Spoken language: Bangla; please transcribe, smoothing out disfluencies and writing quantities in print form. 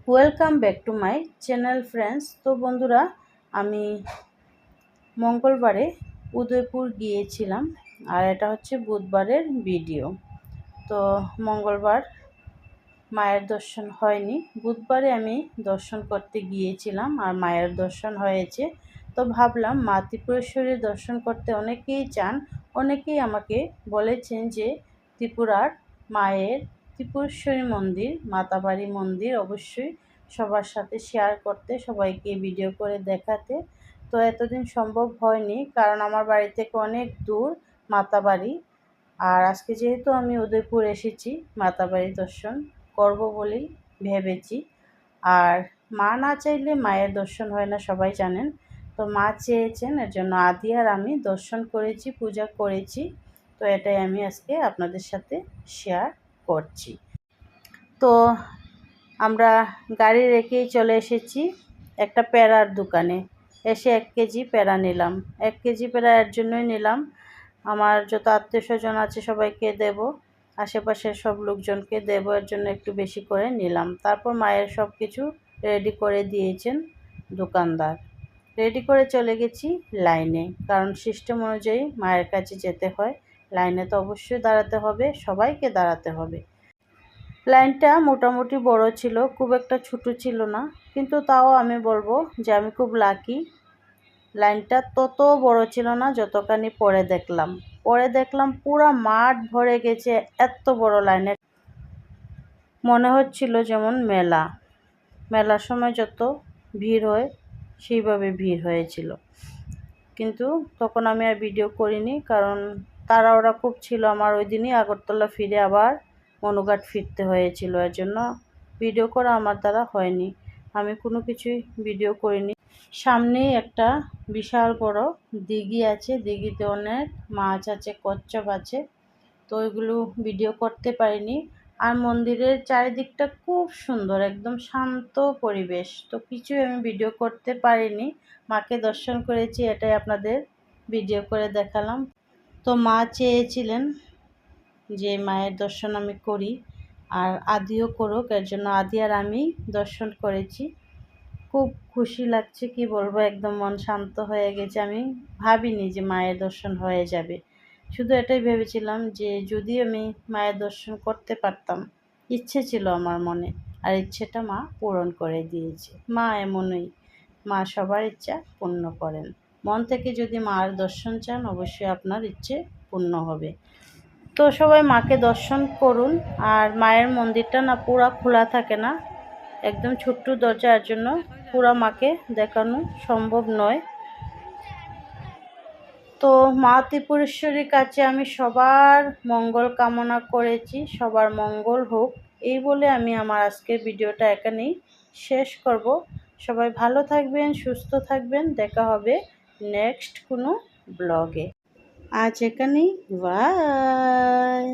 Welcome back to my channel friends. তো বন্ধুরা, আমি মঙ্গলবারে উদয়পুর গিয়েছিলাম আর এটা হচ্ছে বুধবারের ভিডিও। তো মঙ্গলবার মায়ের দর্শন হয়নি, বুধবারে আমি দর্শন করতে গিয়েছিলাম আর মায়ের দর্শন হয়েছে। তো ভাবলাম মা ত্রিপুরেশ্বরীর দর্শন করতে অনেকেই চান, অনেকেই আমাকে বলেছেন যে ত্রিপুরার মায়ের ত্রিপুরেশ্বরী মন্দির, মাতাবাড়ি মন্দির অবশ্যই সবার সাথে শেয়ার করতে, সবাইকে ভিডিও করে দেখাতে। তো এতদিন সম্ভব হয়নি, কারণ আমার বাড়ি থেকে অনেক দূর মাতাবাড়ি। আর আজকে যেহেতু আমি উদয়পুর এসেছি, মাতাবাড়ি দর্শন করব বলেই ভেবেছি। আর মা না চাইলে মায়ের দর্শন হয় না, সবাই জানেন। তো মা চেয়েছেন, এর জন্য আদি আর আমি দর্শন করেছি, পূজা করেছি। তো এটাই আমি আজকে আপনাদের সাথে শেয়ার করছি। তো আমরা গাড়ি রেখেই চলে এসেছি একটা প্যারার দোকানে। এসে 1 কেজি প্যারা নিলাম। 1 কেজি প্যারা এর জন্যই নিলাম, আমার যত আত্মীয় স্বজন আছে সবাইকে দেব, আশেপাশের সব লোকজনকে দেব, এর জন্য একটু বেশি করে নিলাম। তারপর মায়ের সব কিছু রেডি করে দিয়েছেন দোকানদার। রেডি করে চলে গেছি লাইনে, কারণ সিস্টেম অনুযায়ী মায়ের কাছে যেতে হয়। লাইনে তো অবশ্যই দাঁড়াতে হবে, সবাইকে দাঁড়াতে হবে। লাইনটা মোটামুটি বড় ছিল, খুব একটা ছোট ছিল না, কিন্তু তাও আমি বলবো যে আমি খুব লাকি। লাইনটা তত বড় ছিল না যতখানি পরে দেখলাম পুরো মাঠ ভরে গেছে। এত বড় লাইনে মনে হচ্ছিল যেমন মেলার সময় যত ভিড় হয় সেইভাবে ভিড় হয়েছিল। কিন্তু তখন আমি আর ভিডিও করিনি, কারণ ওরা খুব ছিল। আমার ওই দিনই আগরতলা ফিরে আবার মনুঘাট ফিরতে হয়েছিল, এর জন্য ভিডিও করা আমার দ্বারা হয়নি। আমি কোনো কিছুই ভিডিও করিনি। সামনেই একটা বিশাল বড় দিঘি আছে, দিঘিতে অনেক মাছ আছে, কচ্ছপ আছে। তো ওইগুলো ভিডিও করতে পারিনি। আর মন্দিরের চারিদিকটা খুব সুন্দর, একদম শান্ত পরিবেশ, তো কিছুই আমি ভিডিও করতে পারিনি। মাকে দর্শন করেছি, এটাই আপনাদের ভিডিও করে দেখালাম। তো মা চেয়েছিলেন যে মায়ের দর্শন আমি করি আর আদিও করুক, এর জন্য আদি আর আমি দর্শন করেছি। খুব খুশি লাগছে, কি বলবো, একদম মন শান্ত হয়ে গেছে। আমি ভাবিনি যে মায়ের দর্শন হয়ে যাবে, শুধু এটাই ভেবেছিলাম যে যদি আমি মায়ের দর্শন করতে পারতাম। ইচ্ছে ছিল আমার মনে, আর ইচ্ছেটা মা পূরণ করে দিয়েছে। মা এমনই, মা সবার ইচ্ছা পূর্ণ করেন। মন থেকে যদি মার দর্শন চান, অবশ্যই আপনার ইচ্ছে পূর্ণ হবে। তো সবাই মাকে দর্শন করুন। আর মায়ের মন্দিরটা না পুরা খোলা থাকে না, একদম ছোট্ট দরজার জন্য পুরা মাকে দেখানো সম্ভব নয়। তো মা ত্রিপুরেশ্বরীর কাছে আমি সবার মঙ্গল কামনা করেছি, সবার মঙ্গল হোক, এই বলে আমি আমার আজকের ভিডিওটা এখানেই শেষ করব। সবাই ভালো থাকবেন, সুস্থ থাকবেন, দেখা হবে নেক্সট কোনো ব্লগে। আজ এখানেই, বাই।